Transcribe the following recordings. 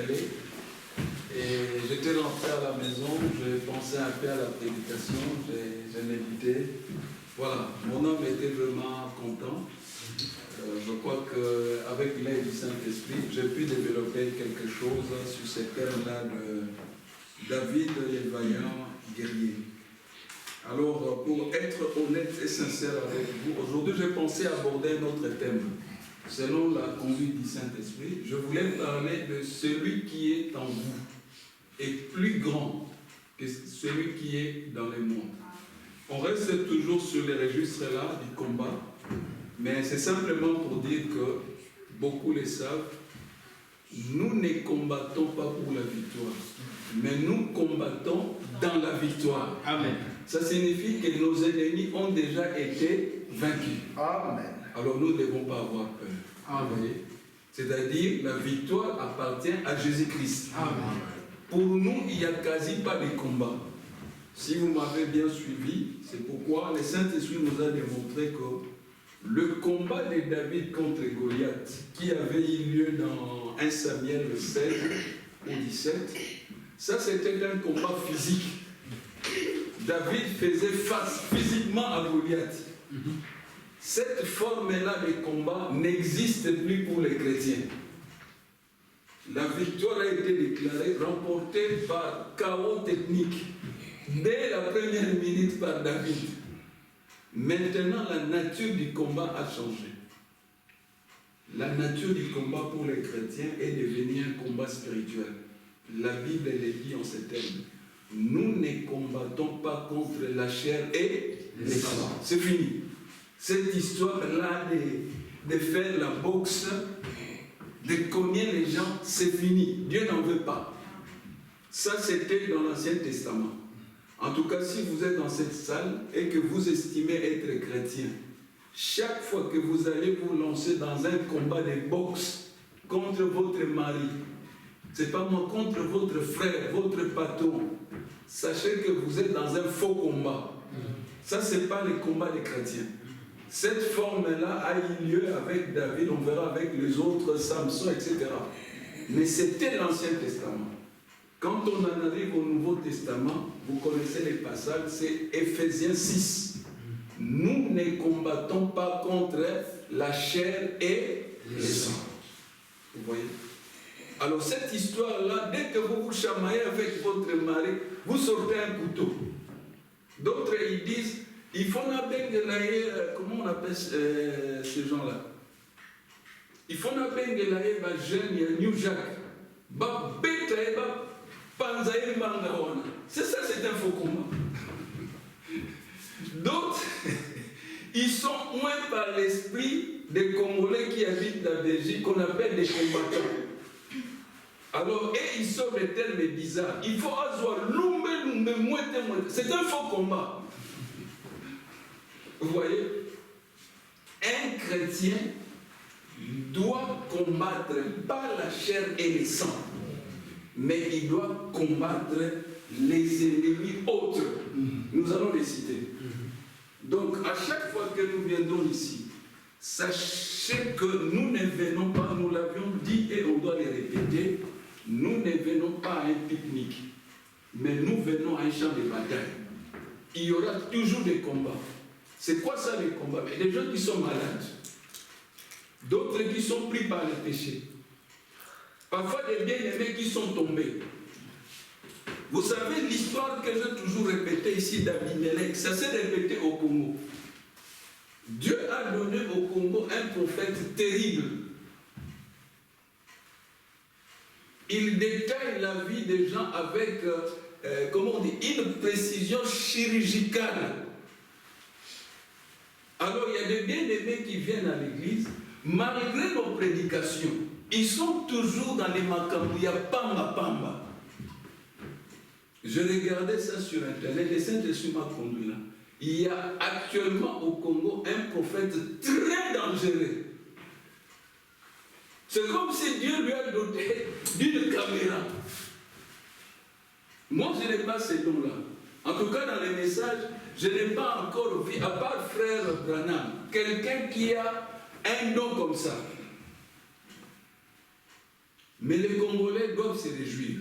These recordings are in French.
installé. Et j'étais rentré à la maison, j'ai pensé un peu à la prédication, j'ai médité. Voilà, mon homme était vraiment content. Je crois qu'avec l'aide du Saint-Esprit, j'ai pu développer quelque chose sur ces thèmes-là de David et le vaillant guerrier. Alors, pour être honnête et sincère avec vous, aujourd'hui j'ai pensé aborder un autre thème. Selon la conduite du Saint-Esprit, je voulais parler de celui qui est en vous est plus grand que celui qui est dans le monde. On reste toujours sur les registres-là du combat, mais c'est simplement pour dire que beaucoup le savent, nous ne combattons pas pour la victoire, mais nous combattons dans la victoire. Amen. Ça signifie que nos ennemis ont déjà été vaincus. Amen. Alors nous ne devons pas avoir peur. Amen. C'est-à-dire la victoire appartient à Jésus-Christ. Amen. Pour nous, il n'y a quasi pas de combat. Si vous m'avez bien suivi, c'est pourquoi le Saint-Esprit nous a démontré que le combat de David contre Goliath, qui avait eu lieu dans 1 Samuel 16 ou 17, ça c'était un combat physique. David faisait face physiquement à Goliath. Cette forme-là de combat n'existe plus pour les chrétiens. La victoire a été déclarée, remportée par chaos technique, dès la première minute par David. Maintenant, la nature du combat a changé. La nature du combat pour les chrétiens est devenue un combat spirituel. La Bible le dit en ces termes. Nous ne combattons pas contre la chair et les sang. C'est fini. Cette histoire-là de faire la boxe, de cogner les gens, c'est fini. Dieu n'en veut pas. Ça, c'était dans l'Ancien Testament. En tout cas, si vous êtes dans cette salle et que vous estimez être chrétien, chaque fois que vous allez vous lancer dans un combat de boxe contre votre mari, c'est pas moi, contre votre frère, votre patron, sachez que vous êtes dans un faux combat. Ça, c'est pas le combat des chrétiens. Cette forme-là a eu lieu avec David, on verra avec les autres, Samson, etc. Mais c'était l'Ancien Testament. Quand on en arrive au Nouveau Testament, vous connaissez les passages, c'est Éphésiens 6. Nous ne combattons pas contre la chair et le sang. Vous voyez? Alors cette histoire-là, dès que vous vous chamaillez avec votre mari, vous sortez un couteau. D'autres, ils disent, il faut comment on appelle ces gens-là? Il faut n'appeler jeune, New Jack. C'est ça, c'est un faux combat. D'autres, ils sont moins par l'esprit des Congolais qui habitent la Belgique, qu'on appelle des combattants. Alors, et ils sortent des termes bizarres. Il faut avoir c'est un faux combat. Vous voyez? Un chrétien doit combattre pas la chair et le sang, mais il doit combattre les ennemis autres. Nous allons les citer. Donc, à chaque fois que nous viendrons ici, sachez que nous ne venons pas, nous l'avions dit et on doit les répéter, nous ne venons pas à un pique-nique, mais nous venons à un champ de bataille. Il y aura toujours des combats. C'est quoi ça les combats? Mais des gens qui sont malades, d'autres qui sont pris par le péché, parfois des bien-aimés qui sont tombés. Vous savez l'histoire que j'ai toujours répétée ici d'Abimelech, ça s'est répété au Congo. Dieu a donné au Congo un prophète terrible. Il détaille la vie des gens avec, comment on dit, une précision chirurgicale. Alors il y a des bien-aimés qui viennent à l'église, malgré nos prédications, ils sont toujours dans les Makambuya, pamba. Je regardais ça sur Internet, le Saint-Esprit m'a conduit là. Il y a actuellement au Congo un prophète très dangereux. C'est comme si Dieu lui a doté d'une caméra. Moi, je n'ai pas ces dons-là. En tout cas, dans les messages, je n'ai pas encore vu, à part frère Branham, quelqu'un qui a un don comme ça. Mais les Congolais doivent se réjouir.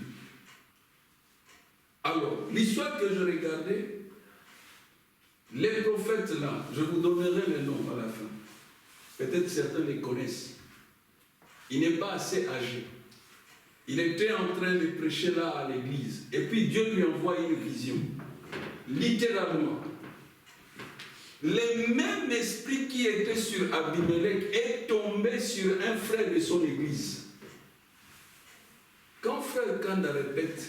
Alors, l'histoire que je regardais, les prophètes là, je vous donnerai les noms à la fin. Peut-être certains les connaissent. Il n'est pas assez âgé. Il était en train de prêcher là à l'église. Et puis Dieu lui envoie une vision. Littéralement. Le même esprit qui était sur Abimelech est tombé sur un frère de son église. Quand frère Kanda répète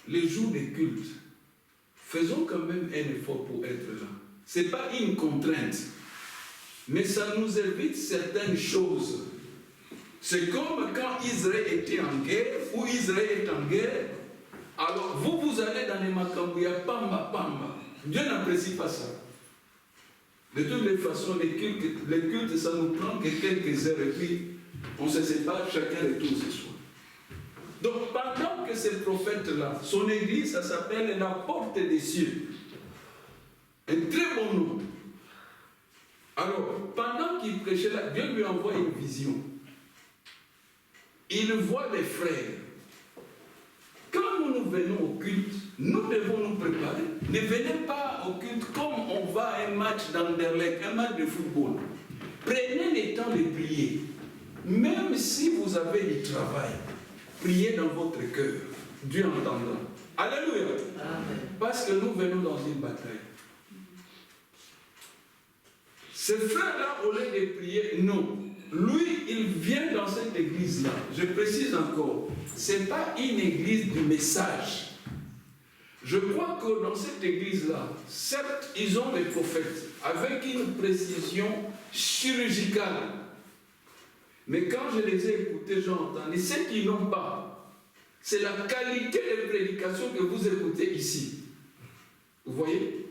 les jours des cultes, faisons quand même un effort pour être là. Ce n'est pas une contrainte, mais ça nous évite certaines choses. C'est comme quand Israël était en guerre, ou Israël est en guerre, alors vous allez dans les Makambouya, pamba, pamba. Dieu n'apprécie pas ça. De toutes les façons, les cultes, ça nous prend que quelques heures, et puis on se sépare, chacun retourne ce soir. Donc pendant que ce prophète-là, son église, ça s'appelle la porte des cieux. Un très bon nom. Alors, pendant qu'il prêchait là, Dieu lui envoie une vision. Il voit les frères. Quand nous venons au culte, nous devons nous préparer. Ne venez pas au culte comme on va à un match d'Anderlecht, un match de football. Prenez le temps de prier. Même si vous avez du travail, priez dans votre cœur. Dieu entendra. Alléluia. Amen. Parce que nous venons dans une bataille. Ce frère-là, au lieu de prier, non. Lui, il vient dans cette église-là. Je précise encore, ce n'est pas une église du message. Je crois que dans cette église-là, certes, ils ont des prophètes, avec une précision chirurgicale. Mais quand je les ai écoutés, j'ai entendu, ceux qui n'ont pas, c'est la qualité de prédication que vous écoutez ici. Vous voyez?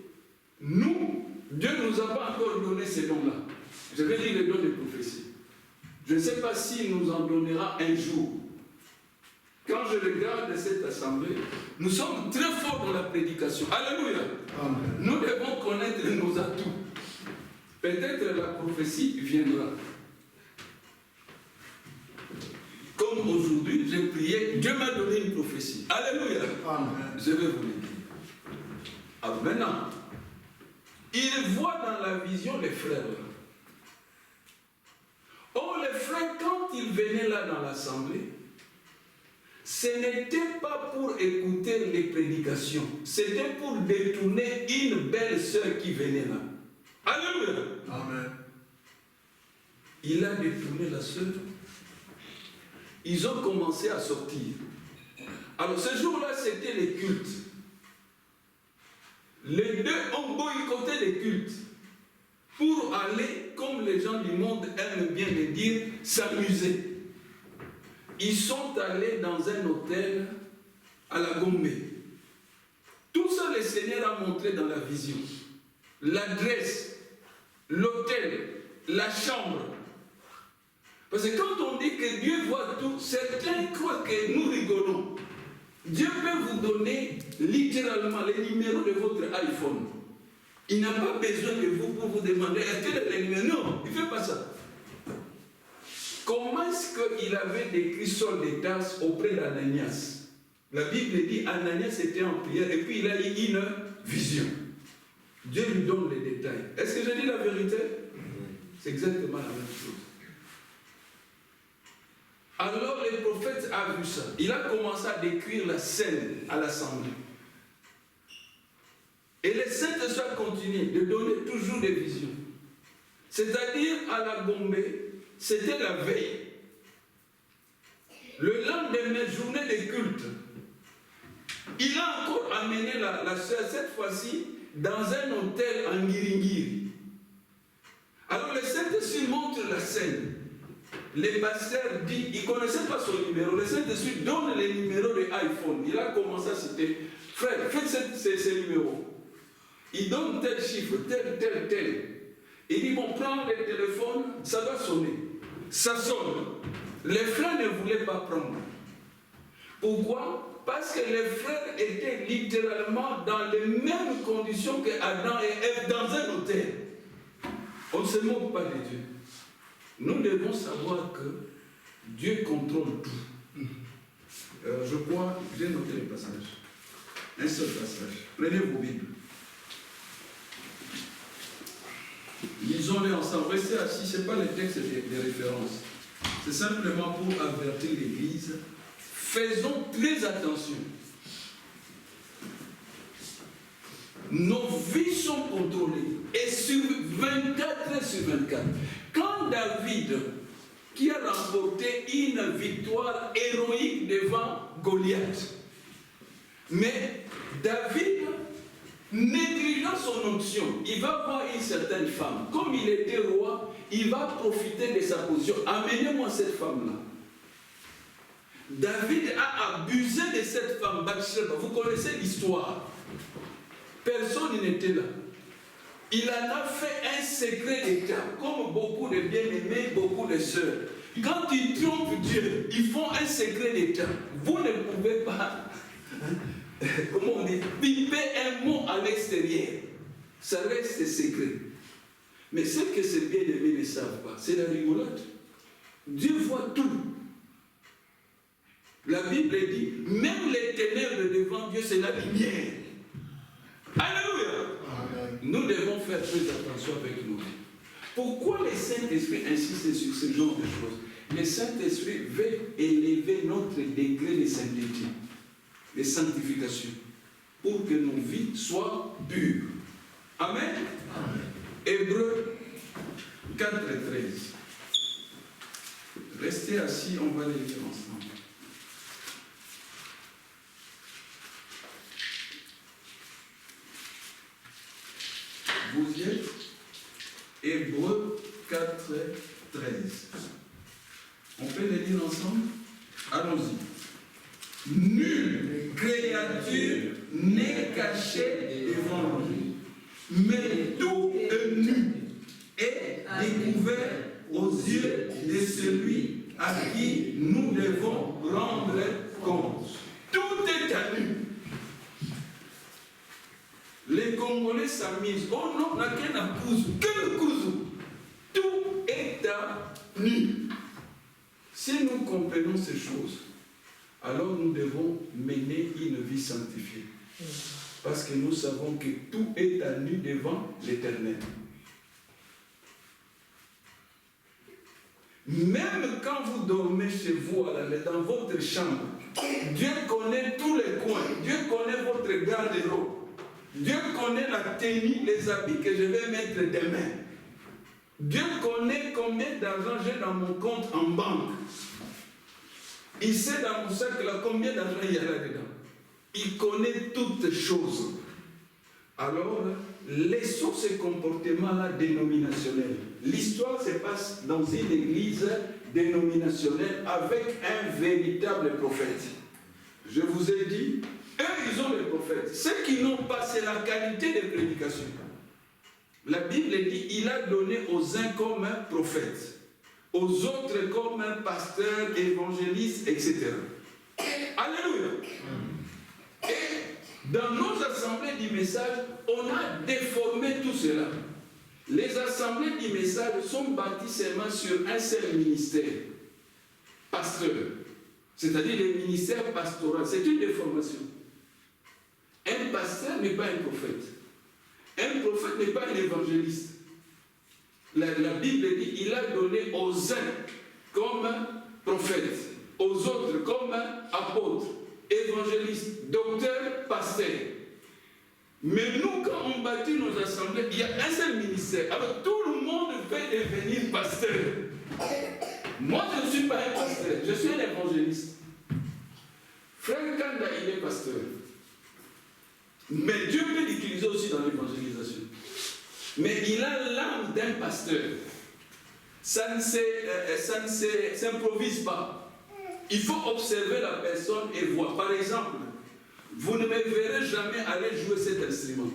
Nous, Dieu ne nous a pas encore donné ces dons-là. Je vais dire les dons de prophétie. Je ne sais pas s'il nous en donnera un jour. Quand je regarde cette assemblée, nous sommes très forts dans la prédication. Alléluia. Amen. Nous devons connaître nos atouts. Peut-être la prophétie viendra. Comme aujourd'hui, j'ai prié, Dieu m'a donné une prophétie. Alléluia. Amen. Je vais vous le dire. Alors maintenant, il voit dans la vision les frères. Oh, les frères, quand ils venaient là dans l'assemblée, ce n'était pas pour écouter les prédications, c'était pour détourner une belle sœur qui venait là. Alléluia. Amen. Il a détourné la sœur. Ils ont commencé à sortir. Alors ce jour-là, c'était les cultes. Les deux ont boycotté les cultes pour aller, comme les gens du monde aiment bien le dire, s'amuser. Ils sont allés dans un hôtel à la Gombe. Tout ça, le Seigneur a montré dans la vision. L'adresse, l'hôtel, la chambre. Parce que quand on dit que Dieu voit tout, certains croient que nous rigolons. Dieu peut vous donner littéralement les numéros de votre iPhone. Il n'a pas besoin de vous pour vous demander est-ce que les numéros. Non, il ne fait pas ça. Comment est-ce qu'il avait décrit Saul de Tarse auprès d'Ananias? La Bible dit Ananias était en prière et puis il a eu une vision. Dieu lui donne les détails. Est-ce que je dis la vérité? C'est exactement la même chose. Alors le prophète a vu ça. Il a commencé à décrire la scène à l'assemblée. Et les saints de soi continuent de donner toujours des visions. C'est-à-dire à la Gombe, c'était la veille. Le lendemain, journée des cultes, il a encore amené la sœur, cette fois-ci, dans un hôtel en Ngiringiri. Alors les Saint-Esprit montrent la scène. Les pasteurs disent, il ne connaissait pas son numéro. Le Saint-Esprit donne les numéros de iPhone. Il a commencé à citer, frère, faites ces numéros. Il donne tel chiffre, tel. Il dit, bon, prends le téléphone, ça doit sonner. Ça sonne. Les frères ne voulaient pas prendre. Pourquoi? Parce que les frères étaient littéralement dans les mêmes conditions que Adam et Ève dans un hôtel. On ne se moque pas de Dieu. Nous devons savoir que Dieu contrôle tout. je crois, j'ai noté le passage. Un seul passage. Prenez vos Bibles. Lisons-les ensemble. Restez assis, ce n'est pas le texte de référence. C'est simplement pour avertir l'Église. Faisons très attention. Nos vies sont contrôlées. Et sur 24 heures sur 24. Quand David, qui a remporté une victoire héroïque devant Goliath, mais David, négligeant son onction, il va voir une certaine femme. Comme il était roi, il va profiter de sa position. Amenez-moi cette femme-là. David a abusé de cette femme, Bathsheba. Vous connaissez l'histoire. Personne n'était là. Il en a fait un secret d'État, comme beaucoup de bien-aimés, beaucoup de sœurs. Quand ils trompent Dieu, ils font un secret d'État. Vous ne pouvez pas, comment on dit, piper un mot à l'extérieur. Ça reste secret. Mais ce que ces bien-aimés ne savent pas, c'est la rigolade. Dieu voit tout. La Bible dit, même les ténèbres devant Dieu, c'est la lumière. Alléluia. Nous devons faire très attention avec nous. Pourquoi le Saint-Esprit insiste sur ce genre de choses? Le Saint-Esprit veut élever notre degré de sainteté, de sanctification, pour que nos vies soient pures. Amen. Amen. Hébreux 4, 13. Restez assis, on va les lire ensemble. Vous y êtes? Hébreux 4, 13. On peut les lire ensemble? Allons-y. Nulle créature n'est cachée devant lui, mais tout est nu et découvert aux yeux de celui à qui nous devons rendre compte. Tout est à nu. Les Congolais s'amusent. Oh non, n'a qu'un accuse. Quel cousu? Tout est à nu. Si nous comprenons ces choses, alors nous devons mener une vie sanctifiée. Parce que nous savons que tout est à nu devant l'Éternel. Même quand vous dormez chez vous, dans votre chambre, Dieu connaît tous les coins. Dieu connaît votre garde-robe. Dieu connaît la tenue, les habits que je vais mettre demain. Dieu connaît combien d'argent j'ai dans mon compte en banque. Il sait dans mon sac là combien d'argent il y a là-dedans. Il connaît toutes choses. Alors, laissons ce comportement-là dénominationnel. L'histoire se passe dans une église dénominationnelle avec un véritable prophète. Je vous ai dit, eux, ils ont les prophètes. Ceux qui n'ont pas, c'est la qualité de prédication. La Bible dit, il a donné aux uns comme un prophète, aux autres comme un pasteur, évangéliste, etc. Alléluia. Et dans nos assemblées du message, on a déformé tout cela. Les assemblées du message sont bâties seulement sur un seul ministère, pasteur. C'est-à-dire le ministère pastoral. C'est une déformation. Un pasteur n'est pas un prophète. Un prophète n'est pas un évangéliste. La Bible dit, il a donné aux uns comme prophète, aux autres comme apôtres, évangélistes, docteurs, pasteurs. Mais nous, quand on bâtit nos assemblées, il y a un seul ministère. Alors tout le monde veut devenir pasteur. Moi, je ne suis pas un pasteur, je suis un évangéliste. Frère Kanda, il est pasteur. Mais Dieu peut l'utiliser aussi dans l'évangélisation. Mais il a l'âme d'un pasteur. Ça ne s'improvise pas. Il faut observer la personne et voir. Par exemple, vous ne me verrez jamais aller jouer cet instrument.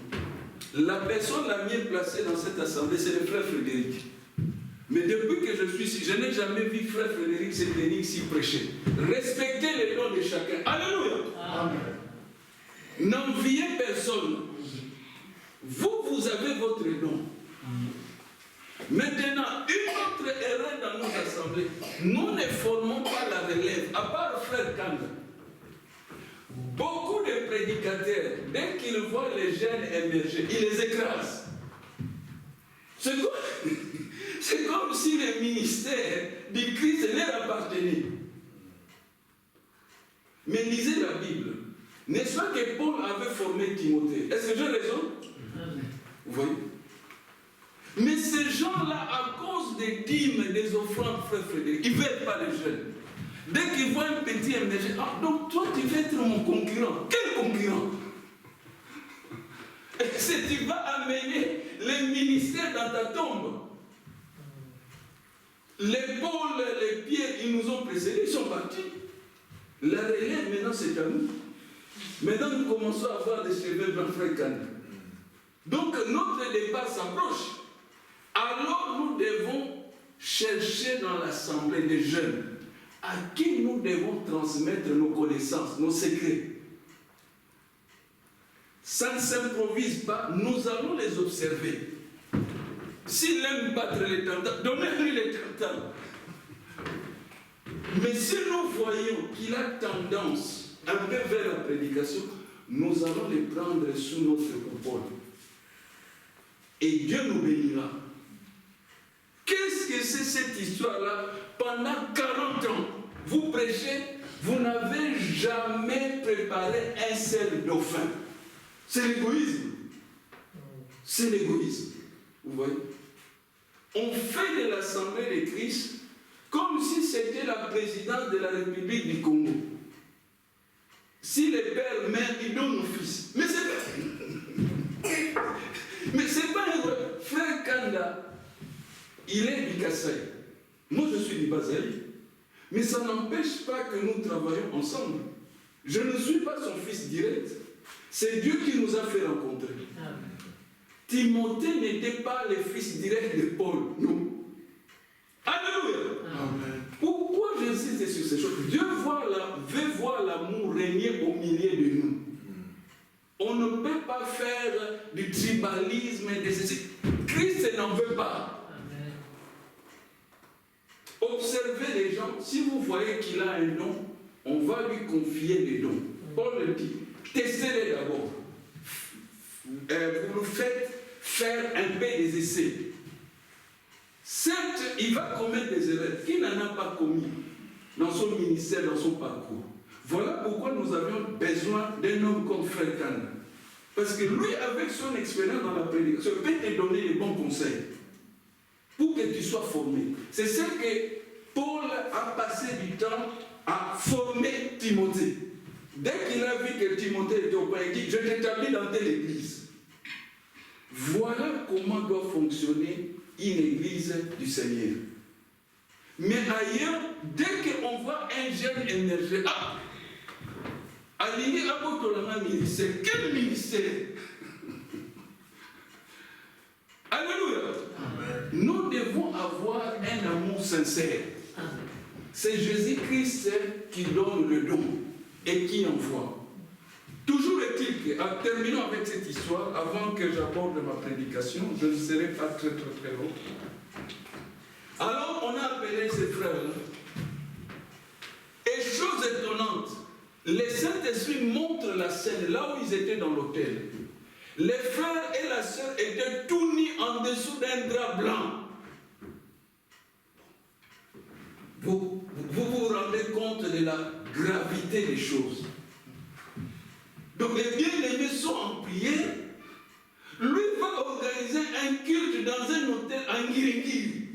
La personne la mieux placée dans cette assemblée, c'est le frère Frédéric. Mais depuis que je suis ici, je n'ai jamais vu frère Frédéric s'éteindre ici prêcher. Respectez les dons de chacun. Alléluia. Amen. N'enviez personne. Vous avez votre don. Maintenant, une autre erreur dans nos assemblées, nous ne formons pas la relève, à part le frère Kanda. Beaucoup de prédicateurs, dès qu'ils voient les jeunes émerger, ils les écrasent. C'est comme si le ministère du Christ leur appartenait. Mais lisez la Bible. N'est-ce pas que Paul avait formé Timothée? Est-ce que j'ai raison? Vous voyez? Mais ces gens-là, à cause des dîmes, des offrandes, frère Frédéric, ils ne veulent pas les jeunes. Dès qu'ils voient un petit émerger, ah, donc toi tu veux être mon concurrent. Quel concurrent? Est-ce que tu vas amener les ministères dans ta tombe? Les Paul, les Pierre, ils nous ont précédés, ils sont partis. La relève maintenant c'est à nous. Maintenant nous commençons à avoir des cheveux blancs fréquents. Donc notre départ s'approche. Alors nous devons chercher dans l'assemblée des jeunes à qui nous devons transmettre nos connaissances, nos secrets. Ça ne s'improvise pas, nous allons les observer. S'il aime battre les tantans, donnez-lui les tantans. Mais si nous voyons qu'il a tendance un peu vers la prédication, nous allons les prendre sous notre coupole. Et Dieu nous bénira. Qu'est-ce que c'est cette histoire-là? Pendant 40 ans, vous prêchez, vous n'avez jamais préparé un seul dauphin. C'est l'égoïsme. C'est l'égoïsme. Vous voyez? On fait de l'Assemblée de Christ comme si c'était la présidence de la République du Congo. Si les pères meurent, ils donnent aux fils. Mais c'est pas un frère Kanda. Il est du Kassai. Moi, je suis du Bazaï. Mais ça n'empêche pas que nous travaillons ensemble. Je ne suis pas son fils direct. C'est Dieu qui nous a fait rencontrer. Amen. Timothée n'était pas le fils direct de Paul. Non. Alléluia. Amen. Pourquoi j'insiste sur ces choses? Dieu veut voir l'amour régner au milieu de nous. On ne peut pas faire du tribalisme et de ceci. Christ n'en veut pas. Observez les gens, si vous voyez qu'il a un don, on va lui confier les dons. Paul le dit, testez-les d'abord. Vous nous faites faire un peu des essais. Certes, il va commettre des erreurs qu'il n'en a pas commis dans son ministère, dans son parcours. Voilà pourquoi nous avions besoin d'un homme comme Frère Kanda. Parce que lui, avec son expérience dans la prédication, peut te donner les bons conseils pour que tu sois formé. C'est ce que Paul a passé du temps à former Timothée. Dès qu'il a vu que Timothée était au pays, il dit, je t'établis dans telle église. Voilà comment doit fonctionner une église du Seigneur. Mais ailleurs, dès qu'on voit un jeune émerger, aligné à votre ministère, quel ministère? Alléluia. Amen. Nous devons avoir un amour sincère. Amen. C'est Jésus-Christ qui donne le don et qui envoie. Toujours est-il que, en terminant avec cette histoire, avant que j'aborde ma prédication, je ne serai pas très long. Alors, on a appelé ces frères. Et chose étonnante, le Saint-Esprit montre la scène là où ils étaient dans l'hôtel. Les frères et la sœur étaient tout nus en dessous d'un drap blanc. Vous vous rendez compte de la gravité des choses. Donc les bien-aimés sont en prière. Lui va organiser un culte dans un hôtel en Guiringui.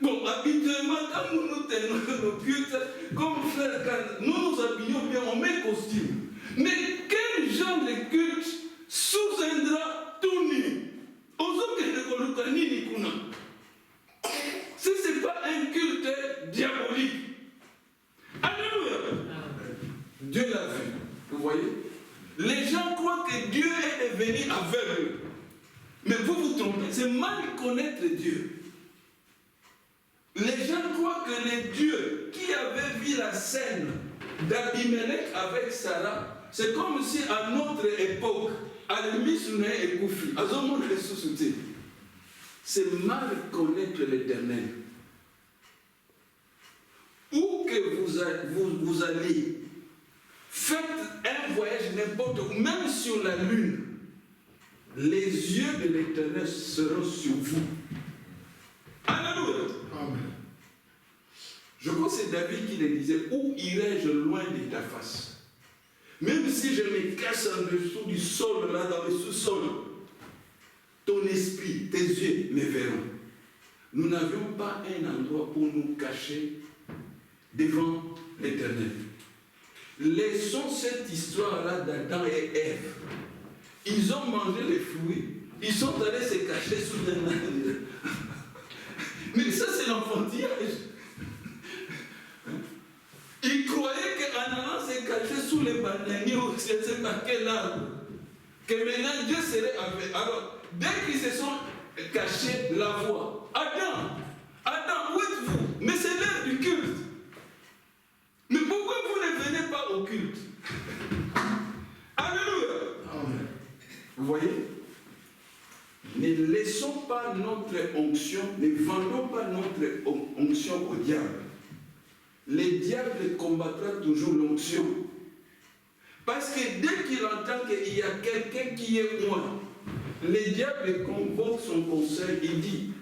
Bon, habituellement, quand nous tenons nos cultes, comme frère, quand nous nous habillons bien, on met costume. Mais quel genre de culte sous un drap tout nu? Si ce n'est pas un culte diabolique. Alléluia. Dieu l'a vu. Vous voyez? Les gens croient que Dieu est devenu aveugle. Mais vous vous trompez. C'est mal connaître Dieu. Les gens croient que le Dieu qui avait vu la scène d'Abimelech avec Sarah, c'est comme si à notre époque, Al-Misouné et Koufi, à ce moment de ressuscité. C'est mal connaître l'Éternel. Où que vous allez, Faites un voyage n'importe où, même sur la lune. Les yeux de l'Éternel seront sur vous. Alléluia. Amen. Je crois que c'est David qui le disait, où irai-je loin de ta face? Même si je me cache en dessous du sol, là, dans le sous-sol, ton esprit, tes yeux me verront. Nous n'avions pas un endroit pour nous cacher devant l'Éternel. Laissons cette histoire-là d'Adam et Ève. Ils ont mangé les fruits. Ils sont allés se cacher sous un arbre. Mais ça, c'est l'enfantillage. Ils croyaient qu'en allant se cacher sous les bananiers ou je ne sais pas quel arbre, que maintenant Dieu serait avec. Alors, dès qu'ils se sont cachés, la voix. Adam, où êtes-vous? Mais c'est l'heure du culte. Mais pourquoi vous ne venez pas au culte? Alléluia. Amen. Vous voyez? Ne laissons pas notre onction, ne vendons pas notre onction au diable. Le diable combattra toujours l'onction. Parce que dès qu'il entend qu'il y a quelqu'un qui est moi, le diable convoque son conseil et dit,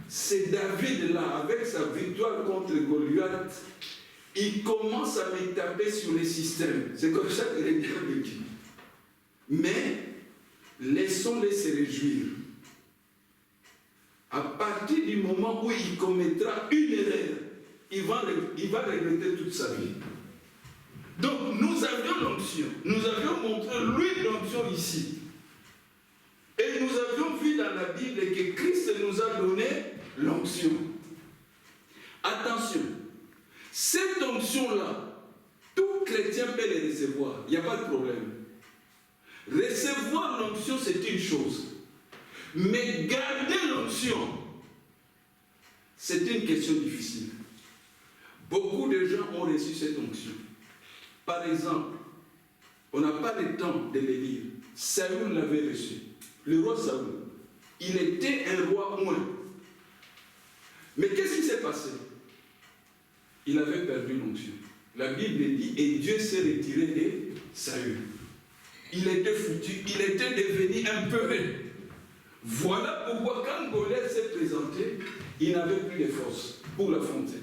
c'est David là, avec sa victoire contre Goliath, il commence à me taper sur le système. C'est comme ça que le diable dit. Mais laissons-les se réjouir. À partir du moment où il commettra une erreur, il va regretter toute sa vie. Donc nous avions l'onction. Nous avions montré lui l'onction ici. Et nous avions vu dans la Bible que Christ nous a donné l'onction. Attention, cette onction-là, tout chrétien peut la recevoir. Il n'y a pas de problème. Recevoir l'onction, c'est une chose. Mais garder l'onction, c'est une question difficile. Beaucoup de gens ont reçu cette onction. Par exemple, on n'a pas le temps de le lire. Saül l'avait reçu. Le roi Saül. Il était un roi moins. Mais qu'est-ce qui s'est passé? Il avait perdu l'onction. La Bible dit, et Dieu s'est retiré de Saül. Il était foutu, il était devenu impeureux. Voilà pourquoi quand Goliath s'est présenté, il n'avait plus de force pour l'affronter.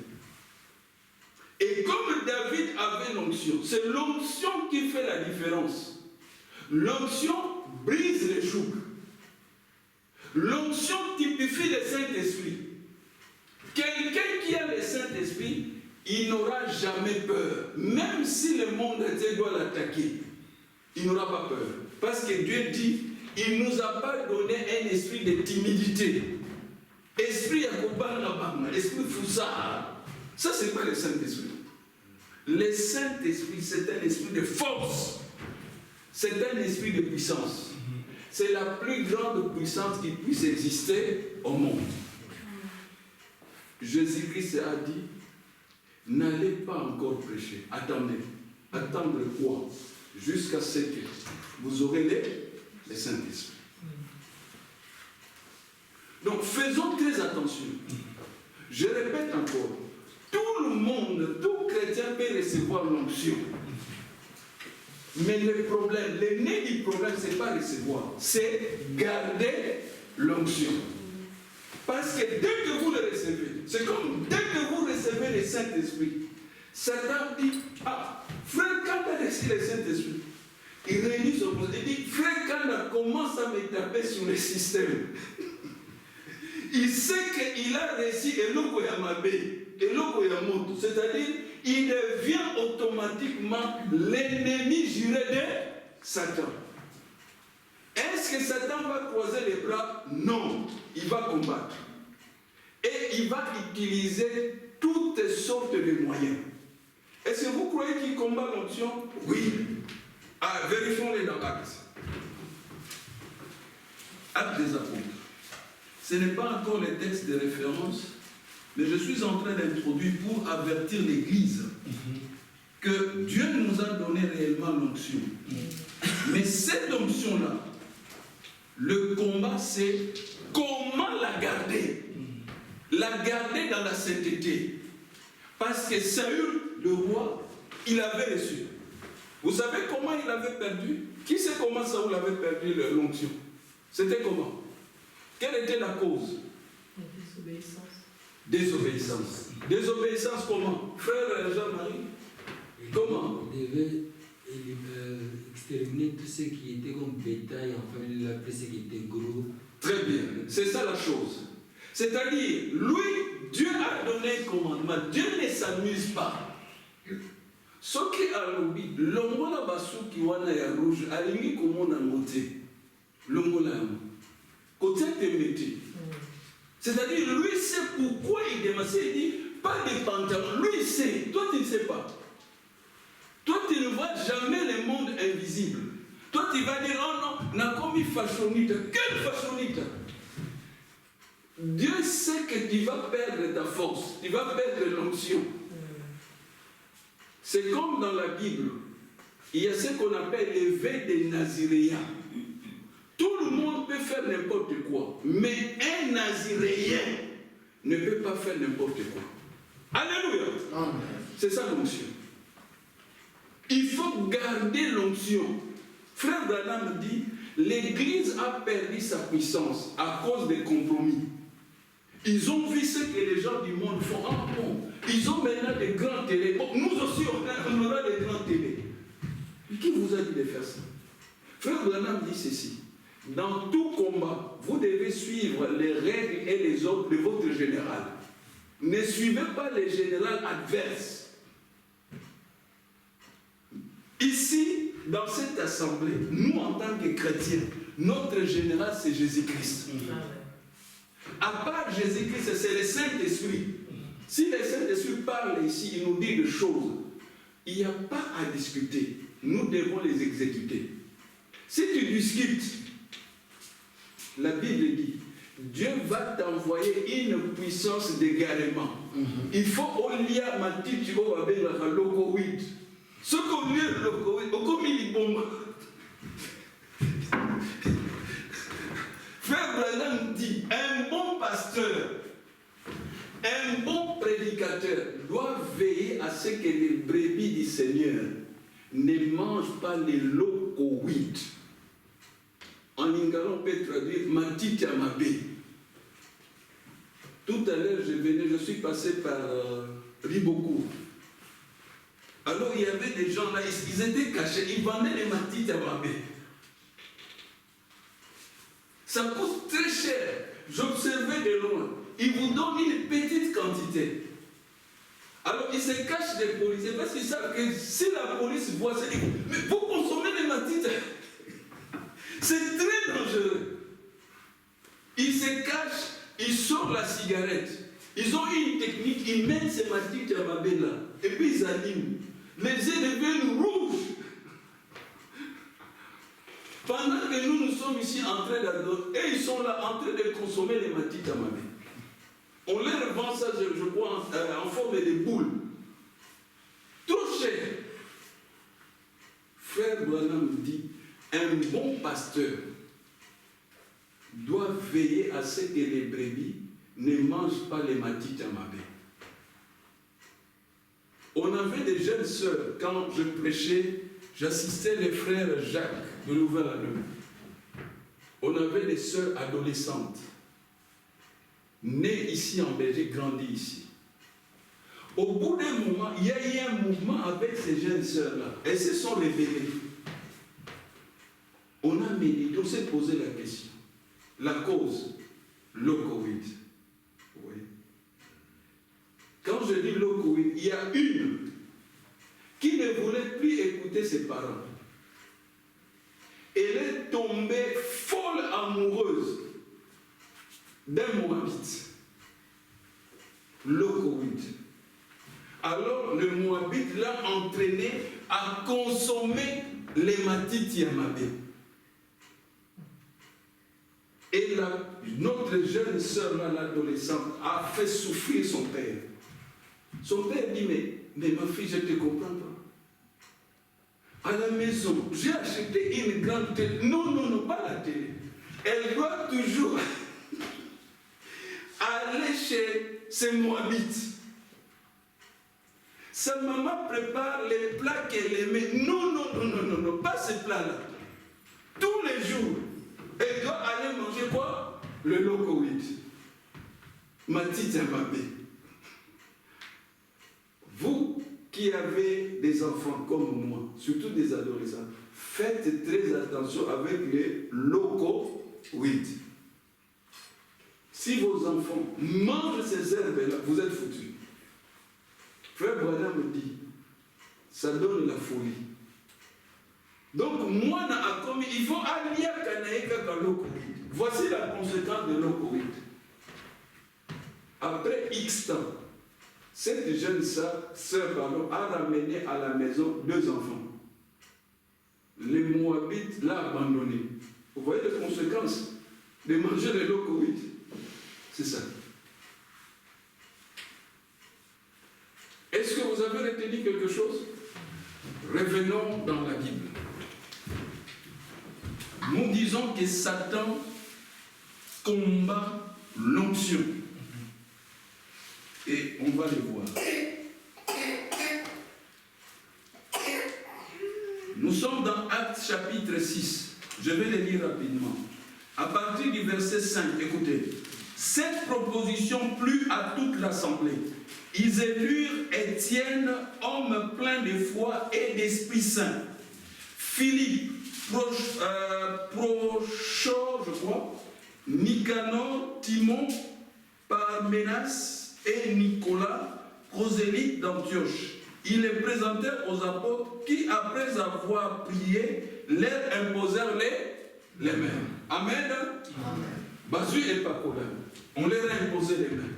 Et comme David avait l'onction, c'est l'onction qui fait la différence. L'onction brise les jougs. L'onction typifie le Saint-Esprit. Quelqu'un qui a le Saint-Esprit, il n'aura jamais peur. Même si le monde entier doit l'attaquer, il n'aura pas peur. Parce que Dieu dit, il ne nous a pas donné un esprit de timidité. Esprit Yakobana, esprit Foussa. Ça, c'est pas le Saint-Esprit. Le Saint-Esprit, c'est un esprit de force. C'est un esprit de puissance. C'est la plus grande puissance qui puisse exister au monde. Jésus-Christ a dit, n'allez pas encore prêcher. Attendez. Attendre quoi? Jusqu'à ce que vous aurez le Saint-Esprit. Donc faisons très attention. Je répète encore, tout le monde, tout chrétien peut recevoir l'onction. Mais le problème, le nez du problème, ce n'est pas recevoir, c'est garder l'onction. Parce que dès que vous le recevez, c'est comme dès que vous recevez le Saint-Esprit, Satan dit, ah, frère, quand tu as reçu le Saint-Esprit, il réunit son conseil, il dit, frère, quand on commence à me taper sur le système, il sait qu'il a reçu Eloko Yamabe, Eloko Yamoto, c'est-à-dire, il devient automatiquement l'ennemi juré de Satan. Est-ce que Satan va croiser les bras? Non, il va combattre. Et il va utiliser toutes sortes de moyens. Est-ce que vous croyez qu'il combat l'onction? Oui. Ah, vérifions-les dans Actes. Actes des Apôtres. Ce n'est pas encore les textes de référence, mais je suis en train d'introduire pour avertir l'Église que Dieu nous a donné réellement l'onction. Mais cette onction-là, le combat, c'est comment la garder. La garder dans la sainteté. Parce que Saül, le roi, il avait reçu. Vous savez comment il avait perdu? Qui sait comment Saoul avait perdu l'onction? C'était comment? Quelle était la cause? Désobéissance. Désobéissance comment? Frère Jean-Marie, comment? Il devait exterminer tout ce qui était comme bétail, enfin il appelait ce qui était gros. Très bien, c'est ça la chose. C'est-à-dire, lui, Dieu a donné un commandement. Dieu ne s'amuse pas. Ce qui a l'oubli, l'homme la bassou qui wana ya rouge, a l'imi comme on a noté. L'homme la côté de métier. C'est-à-dire, lui sait pourquoi il demande. Il dit, pas de pantalon. Lui sait, toi tu ne sais pas. Toi tu ne vois jamais le monde invisible. Toi tu vas dire, oh non, n'a commis fashionite. Quelle fashionite? Dieu sait que tu vas perdre ta force, tu vas perdre l'onction. C'est comme dans la Bible, il y a ce qu'on appelle les vœux des Naziréens. Tout le monde peut faire n'importe quoi, mais un Naziréen ne peut pas faire n'importe quoi. Alléluia. C'est ça l'onction. Il faut garder l'onction. Frère Branham dit, l'Église a perdu sa puissance à cause des compromis. Ils ont vu ce que les gens du monde font. Ah bon, ils ont maintenant des grands télés. Bon, nous aussi, on aura des grands télés. Mais qui vous a dit de faire ça? Frère Branham dit ceci. Dans tout combat, vous devez suivre les règles et les ordres de votre général. Ne suivez pas les généraux adverses. Ici, dans cette assemblée, nous en tant que chrétiens, notre général c'est Jésus-Christ. À part Jésus-Christ, c'est le Saint-Esprit. Si le Saint-Esprit parle ici, il nous dit des choses, il n'y a pas à discuter. Nous devons les exécuter. Si tu discutes, la Bible dit, Dieu va t'envoyer une puissance d'égarement. Il faut olia matiti o babela lokoïd. Ce qu'on lit lokoïd, au comme il bombe. Frère Branham dit, un bon pasteur, un bon prédicateur doit veiller à ce que les brebis du Seigneur ne mangent pas les lokoïdes. En lingala, on peut traduire matiti amabé. Tout à l'heure, je suis passé par Ribocourt. Alors, il y avait des gens là, ils étaient cachés, ils vendaient les matiti amabé. Ça coûte très cher. J'observais de loin. Ils vous donnent une petite quantité. Alors, ils se cachent des policiers parce qu'ils savent que si la police voit ça, ils disent, mais vous consommez des matites. C'est très dangereux. Ils se cachent, ils sortent la cigarette. Ils ont une technique, ils mettent ces matites à ma belle là. Et puis ils allument. Les yeux deviennent rouges. Pendant que nous sommes ici en train d'adorer, et ils sont là en train de consommer les matites à ma belle. On leur vend ça, je crois, en forme de boules. Trop cher. Frère Branham dit, un bon pasteur doit veiller à ce que les brebis ne mangent pas les matites à ma belle. On avait des jeunes sœurs, quand je prêchais, j'assistais les frères Jacques de Louvain-la-Neuve. On avait des sœurs adolescentes, nées ici en Belgique, grandies ici. Au bout d'un moment, il y a eu un mouvement avec ces jeunes sœurs-là. Elles se sont révélées. On a médité, on s'est posé la question. La cause, le Covid. Oui. Quand je dis le Covid, il y a une qui ne voulait plus écouter ses parents. Elle est tombée folle amoureuse d'un Moabite. Le Covid. Alors le Moabite l'a entraîné à consommer les matiti yamabé. Et notre jeune sœur, l'adolescente, a fait souffrir son père. Son père dit, mais ma fille, je ne te comprends pas. À la maison, j'ai acheté une grande télé. Non, pas la télé. Elle doit toujours aller chez ses Moabites. Sa maman prépare les plats qu'elle aimait. Non, non, non, non, non, non, pas ces plats-là. Tous les jours, elle doit aller manger quoi? Le loco 8. Ma petite Mbappé. Vous qui avez des enfants comme moi, surtout des adolescents, faites très attention avec les loco 8. Si vos enfants mangent ces herbes-là, vous êtes foutus. Frère Boana me dit, ça donne la folie. Donc, moi, il faut allier Kanaïka dans l'Okoïd. Voici la conséquence de l'Okoïd. Après X temps, cette jeune sœur a ramené à la maison 2 enfants. Les Moabites l'ont abandonné. Vous voyez les conséquences de manger le l'Okoïd. C'est ça. Est-ce que vous avez retenu quelque chose? Revenons dans la Bible. Nous disons que Satan combat l'onction. Et on va le voir. Nous sommes dans Actes chapitre 6. Je vais le lire rapidement. À partir du verset 5, écoutez. Cette proposition plut à toute l'assemblée. Ils élurent Étienne, homme plein de foi et d'Esprit Saint. Philippe, Prochor, je crois, Nicanor, Timon, Parménas et Nicolas, prosélytes d'Antioche. Ils les présentèrent aux apôtres qui, après avoir prié, leur imposèrent les mains. Amen. Basu et Pacola. On leur a imposé les mains.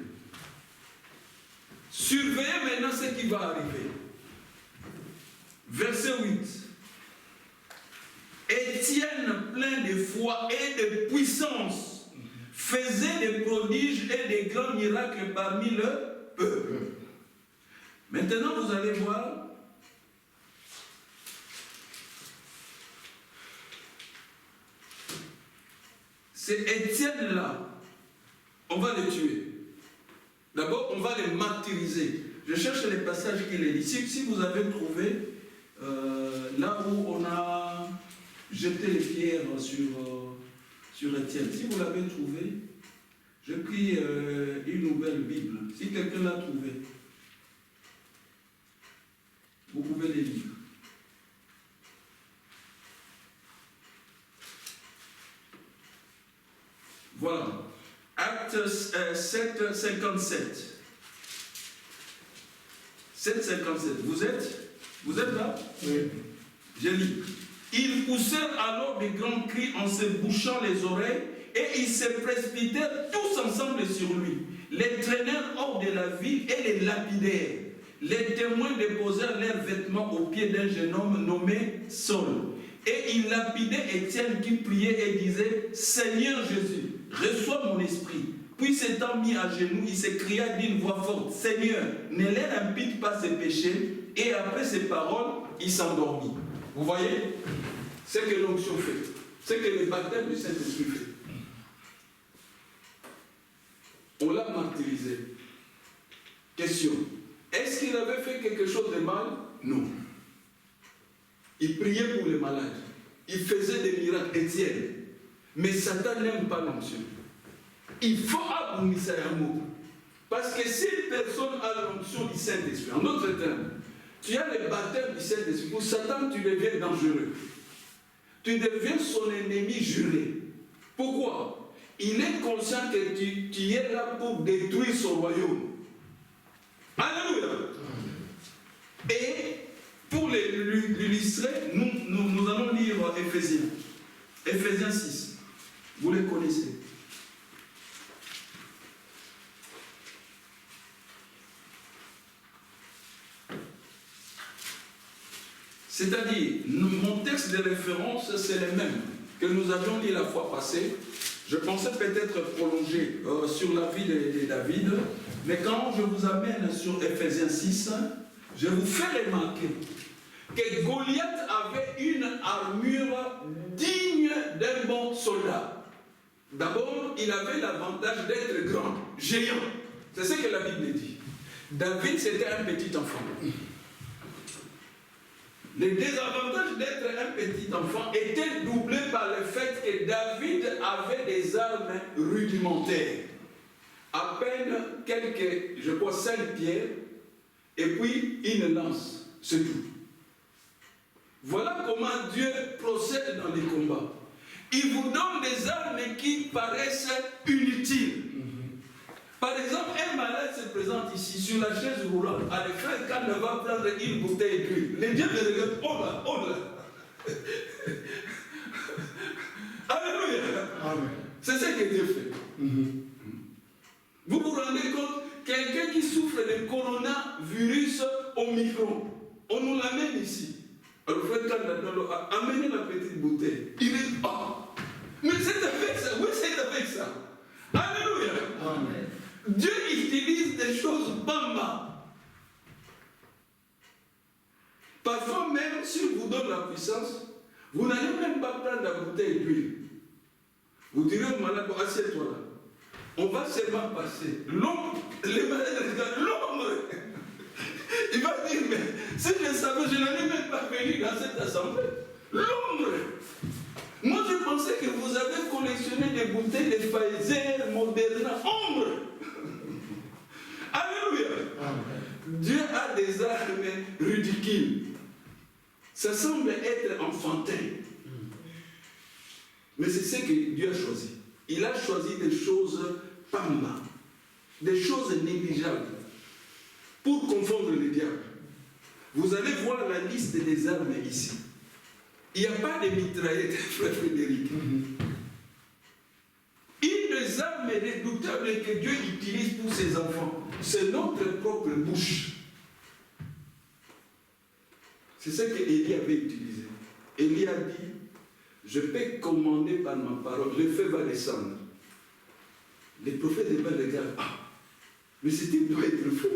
Surveillez maintenant ce qui va arriver. Verset 8. Étienne, plein de foi et de puissance, faisait des prodiges et des grands miracles parmi le peuple. Maintenant, vous allez voir. C'est Étienne-là. On va le tuer. D'abord, on va les martyriser. Je cherche les passages qu'il est dit. Si vous avez trouvé là où on a jeté les pierres sur Étienne, si vous l'avez trouvé, j'ai pris une nouvelle Bible. Si quelqu'un l'a trouvé, vous pouvez les lire. Voilà. Acte 7, 57. 7, 57. Vous êtes là? Oui. Je lis. Ils poussèrent alors de grands cris en se bouchant les oreilles et ils se précipitèrent tous ensemble sur lui. Les traînèrent hors de la ville et les lapidèrent. Les témoins déposèrent leurs vêtements aux pieds d'un jeune homme nommé Saul. Et ils lapidaient Étienne qui priait et disait, Seigneur Jésus, reçois mon esprit. Puis s'étant mis à genoux, il s'écria d'une voix forte, Seigneur, ne leur impute pas ses péchés. Et après ces paroles, il s'endormit. Vous voyez? C'est que l'onction fait. C'est que le baptême du Saint-Esprit fait. On l'a martyrisé. Question. Est-ce qu'il avait fait quelque chose de mal? Non. Il priait pour les malades. Il faisait des miracles, Étienne. Mais Satan n'aime pas l'onction. Il faut abonner ça à un mot. Parce que si une personne a l'onction du Saint-Esprit, en d'autres termes, tu as le baptême du Saint-Esprit, pour Satan, tu deviens dangereux. Tu deviens son ennemi juré. Pourquoi? Il est conscient que tu es là pour détruire son royaume. Alléluia. Et pour l'illustrer, nous allons lire Éphésiens. Éphésiens 6. Vous les connaissez. C'est-à-dire, mon texte de référence, c'est le même que nous avions dit la fois passée. Je pensais peut-être prolonger sur la vie de David, mais quand je vous amène sur Éphésiens 6, je vous fais remarquer que Goliath avait une armure digne d'un bon soldat. D'abord, il avait l'avantage d'être grand, géant. C'est ce que la Bible dit. David, c'était un petit enfant. Le désavantage d'être un petit enfant était doublé par le fait que David avait des armes rudimentaires. À peine quelques, je crois, 5 pierres, et puis une lance, c'est tout. Voilà comment Dieu procède dans les combats. Il vous donne des armes qui paraissent inutiles. Par exemple, un malade se présente ici sur la chaise roulante. À l'écran, quand on va prendre une bouteille d'huile, les dieux me regardent, oh là, oh là. Alléluia. Amen. C'est ce que Dieu fait. Vous vous rendez compte, quelqu'un qui souffre de coronavirus au micro, on nous l'amène ici. Alors, frère, quand amenez la petite bouteille, il dit, oh, mais c'est avec ça, oui, c'est avec ça. Alléluia. Amen. Dieu utilise des choses pas mal. Parfois même, s'il vous donne la puissance, vous n'allez même pas prendre la bouteille d'huile. Vous direz au malade, assieds-toi là. On va seulement passer. L'ombre, les malades regardent l'ombre. Il va dire, mais si je savais, je n'allais même pas venir dans cette assemblée. L'ombre. Moi, je pensais que vous avez collectionné des bouteilles de Pfizer, Moderna, ombre. Alléluia. Amen. Dieu a des armes ridicules. Ça semble être enfantin. Mais c'est ce que Dieu a choisi. Il a choisi des choses pas mal, des choses négligeables, pour confondre le diable. Vous allez voir la liste des armes ici. Il n'y a pas de mitraillettes, frère Frédéric. Une des armes redoutables que Dieu utilise pour ses enfants, c'est notre propre bouche. C'est ce qu'Élie avait utilisé. Élie a dit, je peux commander par ma parole, le feu va descendre. Les prophètes de Baal regardent, ah, mais ce type doit être le feu.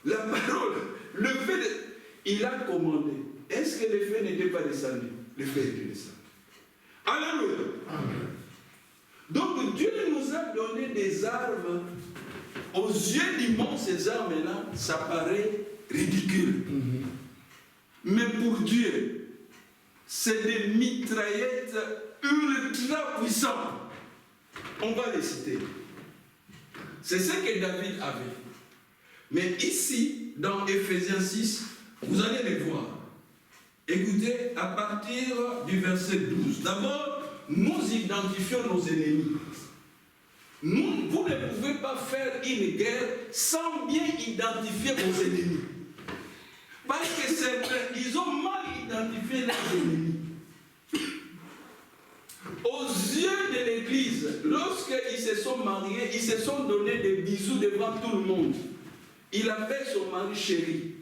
La parole, le feu, il a commandé. Est-ce que le feu n'était pas descendu? Le feu était descendu. Alléluia. Amen. Donc Dieu nous a donné des armes. Aux yeux du monde, ces armes-là, ça paraît ridicule. Mais pour Dieu, c'est des mitraillettes ultra puissantes. On va les citer. C'est ce que David avait. Mais ici, dans Ephésiens 6, vous allez les voir. Écoutez, à partir du verset 12. D'abord, nous identifions nos ennemis. Vous ne pouvez pas faire une guerre sans bien identifier vos ennemis. Parce que certains, ils ont mal identifié leurs ennemis. Aux yeux de l'Église, lorsqu'ils se sont mariés, ils se sont donné des bisous devant tout le monde. Il appelle son mari chéri.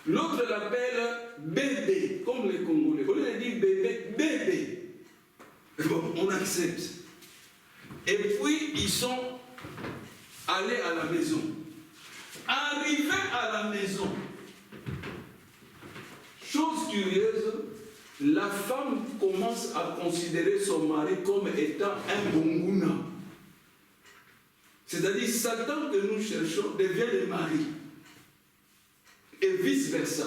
L'autre l'appelle bébé, comme les Congolais. Au lieu de dire bébé, bébé. Bon, on accepte. Et puis, ils sont allés à la maison. Arrivés à la maison, chose curieuse, la femme commence à considérer son mari comme étant un bonguna. C'est-à-dire, Satan que nous cherchons devient le mari. Et vice-versa.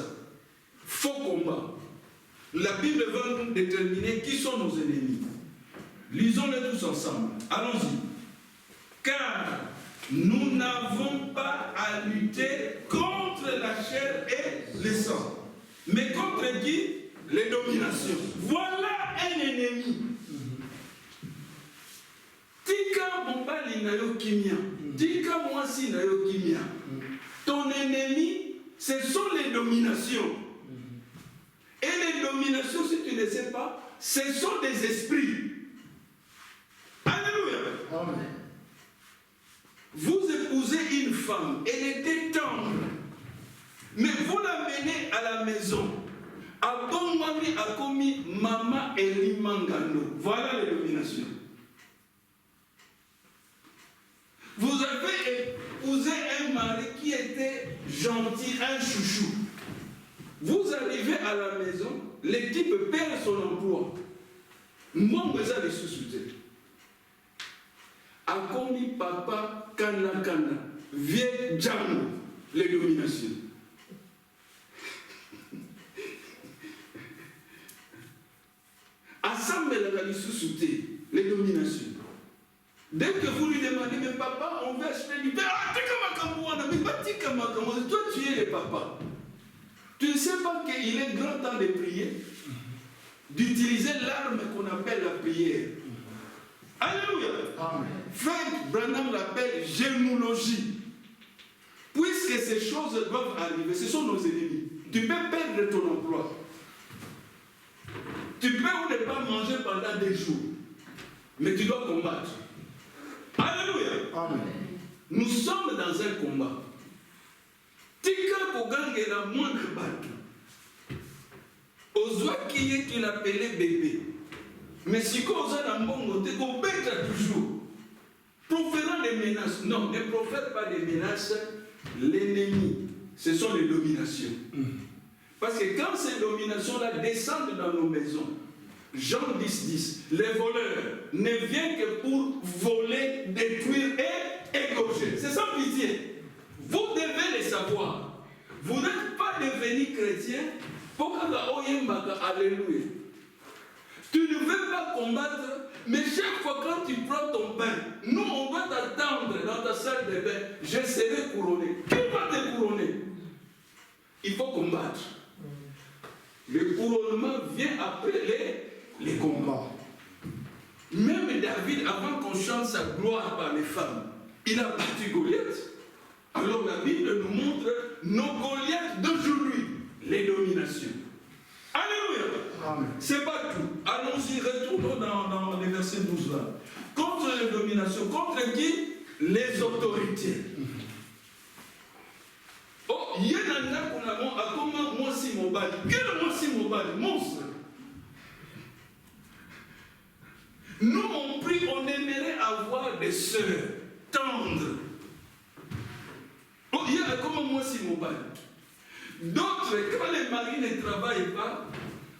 Faux combat. La Bible va nous déterminer qui sont nos ennemis. Lisons-les tous ensemble. Allons-y. Car nous n'avons pas à lutter contre la chair et le sang, mais contre qui? Les dominations. Voilà un ennemi. Tika mombali na yo kimia. Tika mwasi na yo kimia. Ton ennemi, ce sont les dominations. Et les dominations, si tu ne sais pas, ce sont des esprits. Alléluia. Amen. Vous épousez une femme, elle était tendre. Mais vous l'amenez à la maison. Abongwami akomi mama elimangano. Voilà les dominations. Vous avez épousé un mari qui était gentil, un chouchou. Vous arrivez à la maison, le type perd son emploi. Moi, vous avez sous-souté. Akomi papa kana kana, vieux django. les dominations. Assemble la sous-souté, les dominations. Dès que vous lui demandez, mais papa, on veut acheter du pain. Ah, toi tu es le papa. Tu ne sais pas qu'il est grand temps de prier, d'utiliser l'arme qu'on appelle la prière. Alléluia. Amen. Frère Branham l'appelle généalogie. Puisque ces choses doivent arriver, ce sont nos ennemis. Tu peux perdre ton emploi. Tu peux ou ne pas manger pendant des jours. Mais tu dois combattre. Alléluia. Amen. Nous sommes dans un combat. Tika Kogange la moindre batte. Ozwa qui est qu'il appelait bébé. Mais si qu'on a un bon côté, qu'on bête toujours. Proférant des menaces. Non, ne profère pas des menaces. L'ennemi, ce sont les dominations. Parce que quand ces dominations-là descendent dans nos maisons, Jean 10, les voleurs ne viennent que pour voler, détruire et égorger. C'est sans pitié. Vous devez le savoir. Vous n'êtes pas devenu chrétien pour que alléluia. Tu ne veux pas combattre, mais chaque fois quand tu prends ton bain, nous on va t'attendre dans ta salle de bain. Je serai couronné. Qui va te couronner? Il faut combattre. Le couronnement vient après les combats. Même David, avant qu'on chante sa gloire par les femmes, il a battu Goliath. Alors la Bible nous montre nos Goliaths d'aujourd'hui, les dominations. Alléluia. Amen. C'est pas tout. Allons-y, retournons dans les versets 12 là. Contre les dominations, contre qui? Les autorités. Oh, il y a un gars qu'on a comment moi si mon bal. Quel moi si mon bal? Monstre. Nous on prie, on aimerait avoir des sœurs tendres. Oh, il y a comment moi si mon bal. D'autres, quand les maris ne travaillent pas,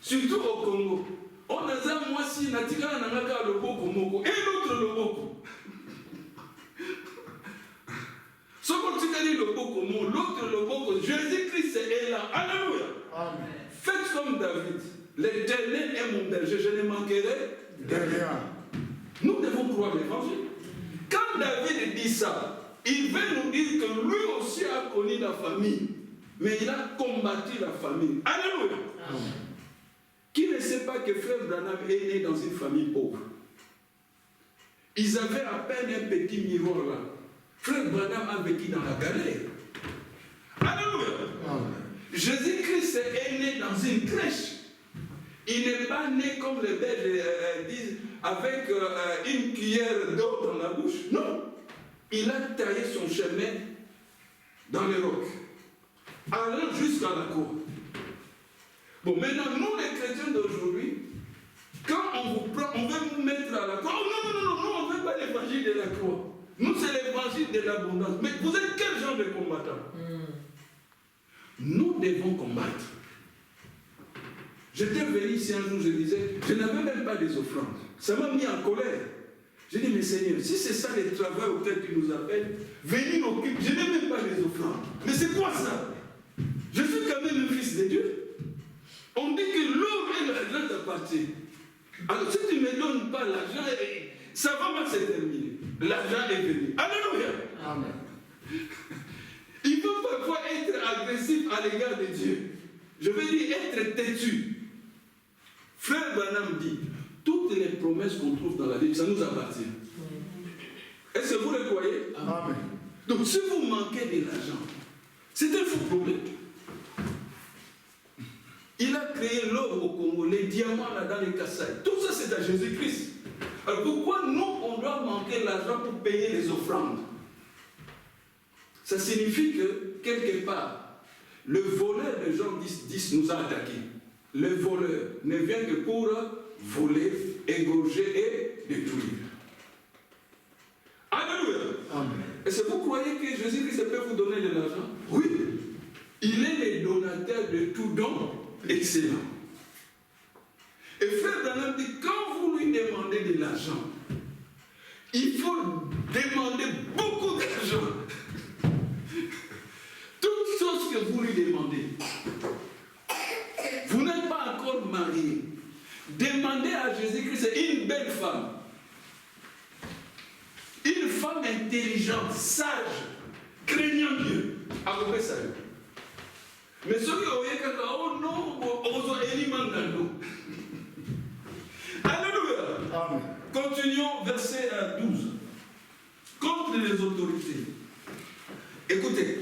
surtout au Congo, on a ça moi si natika nangaka le boko moko et l'autre le boko. Ce qu'on dit le boko moko, l'autre le boko, Jésus-Christ est là. Alléluia. Amen. Faites comme David. L'Éternel est mon berger, je ne manquerai de rien. Nous devons croire l'évangile. Quand David dit ça, il veut nous dire que lui aussi a connu la famille. Mais il a combattu la famille. Alléluia. Amen. Qui ne sait pas que frère Branham est né dans une famille pauvre? Ils avaient à peine un petit miroir là. Frère Branham a vécu dans la galère. Alléluia. Amen. Jésus-Christ est né dans une crèche. Il n'est pas né comme les Belges disent avec une cuillère d'eau dans la bouche. Non. Il a taillé son chemin dans les rocs, allant jusqu'à la cour. Bon, maintenant, nous les chrétiens d'aujourd'hui, quand on vous prend, on veut vous mettre à la croix. Oh, non, nous, on ne veut pas l'évangile de la croix. Nous, c'est l'évangile de l'abondance. Mais vous êtes quel genre de combattant? Nous devons combattre. J'étais venu ici un jour, je disais, je n'avais même pas des offrandes. Ça m'a mis en colère. J'ai dit, mais Seigneur, si c'est ça le travail auquel tu nous appelles, venez m'occuper. Je n'ai même pas les offrandes. Mais c'est quoi ça? Je suis quand même un fils de Dieu. On dit que l'or et l'argent t'appartiennent. Alors si tu ne me donnes pas l'argent, ça va mal se terminer. L'argent est venu. Alléluia. Amen. Il faut parfois être agressif à l'égard de Dieu. Je veux dire être têtu. Frère Branham dit, toutes les promesses qu'on trouve dans la Bible, ça nous appartient. Est-ce que vous le croyez? Amen. Donc si vous manquez de l'argent, c'est un faux problème. Il a créé l'or au Congo, les diamants là dans les Kassai. Tout ça c'est à Jésus-Christ. Alors pourquoi nous on doit manquer l'argent pour payer les offrandes? Ça signifie que quelque part, le voleur de Jean 10 nous a attaqués. Le voleur ne vient que pour voler, égorger et détruire. Alléluia. Amen. Est-ce que vous croyez que Jésus-Christ peut vous donner de l'argent? Oui. Il est le donateur de tout don excellent. Et frère Branham dit, quand vous lui demandez de l'argent, il faut demander beaucoup d'argent. Tout intelligente, sage, craignant Dieu. À peu près ça. Mais ceux qui ont dit que oh non, on a éliminer. Alléluia. Amen. Continuons, verset 12. Contre les autorités. Écoutez,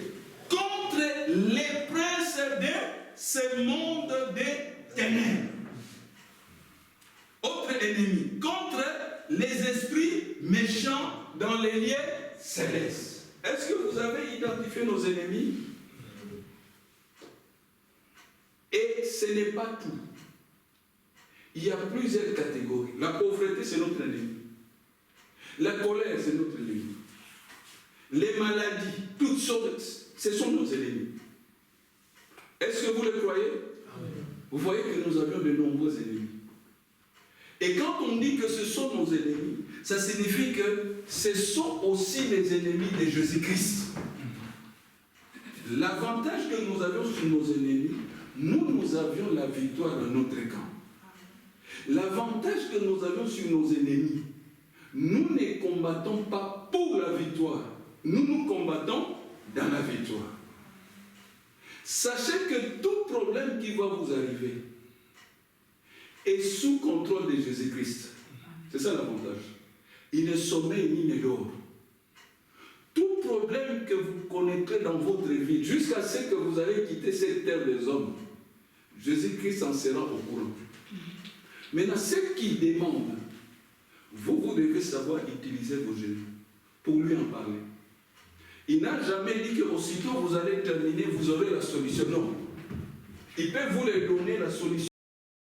contre les princes de ce monde des ténèbres. Autre ennemi. Contre les esprits méchants dans les lieux célestes. Est-ce que vous avez identifié nos ennemis? Et ce n'est pas tout. Il y a plusieurs catégories. La pauvreté, c'est notre ennemi. La colère, c'est notre ennemi. Les maladies, toutes sortes, ce sont nos ennemis. Est-ce que vous le croyez? Vous voyez que nous avions de nombreux ennemis. Et quand on dit que ce sont nos ennemis, ça signifie que ce sont aussi les ennemis de Jésus-Christ. L'avantage que nous avions sur nos ennemis, nous avions la victoire dans notre camp. L'avantage que nous avions sur nos ennemis, nous ne combattons pas pour la victoire, nous combattons dans la victoire. Sachez que tout problème qui va vous arriver est sous contrôle de Jésus-Christ. C'est ça l'avantage. Il ne sommeille ni ne dort. Tout problème que vous connaîtrez dans votre vie, jusqu'à ce que vous allez quitter cette terre des hommes, Jésus-Christ en sera au courant. Maintenant, ce qu'il demande, vous devez savoir utiliser vos genoux pour lui en parler. Il n'a jamais dit qu'aussitôt vous allez terminer, vous aurez la solution. Non. Il peut vous donner la solution.